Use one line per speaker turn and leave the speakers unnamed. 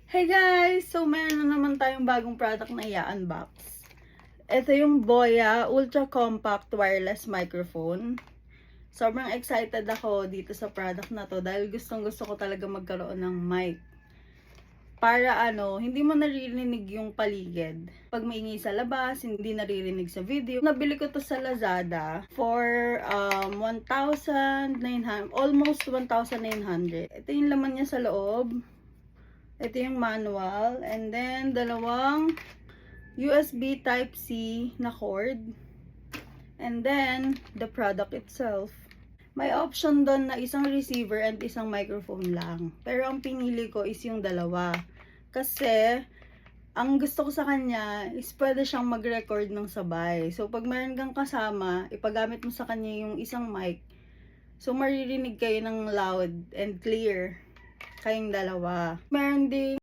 Hey guys! So, meron na naman tayong bagong product na i-unbox. Ito yung Boya Ultra Compact Wireless Microphone. Sobrang excited ako dito sa product na to dahil gustong-gusto ko talaga magkaroon ng mic. Para hindi mo naririnig yung paligid. Pag maingay sa labas, hindi naririnig sa video. Nabili ko to sa Lazada for 1,900, almost 1,900. Ito yung laman niya sa loob. Ito yung manual. And then, dalawang USB Type-C na cord. And then, the product itself. May option doon na isang receiver and isang microphone lang. Pero ang pinili ko is yung dalawa. Kasi, ang gusto ko sa kanya is pwede siyang mag-record ng sabay. So, pag meron kang kasama, ipagamit mo sa kanya yung isang mic. So, maririnig kayo ng loud and clear kayong dalawa. Meron din